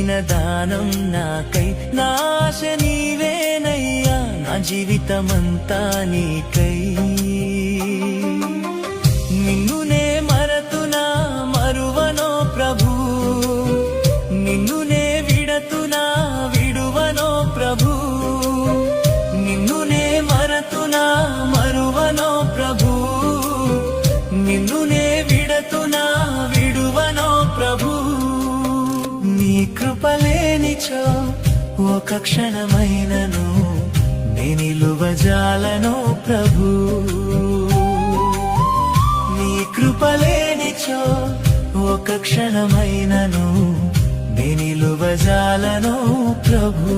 చేసిన దానం నాకై, నా ఆశ నీవేనయ్యా, నా జీవితమంతా నీకై. నిన్నునే మరతునా మరువనో ప్రభు, నిన్నునే విడతునా విడువనో ప్రభు, నిన్నునే మరతునా మరువనో ప్రభు, నిన్నునే విడతునా విడువనో ప్రభు. నీ కృపలేనిచో ఒక క్షణమైనను నే నిలువజాలను ప్రభు. నీ కృపలేనిచో ఒక క్షణమైనను నే నిలువజాలను ప్రభు.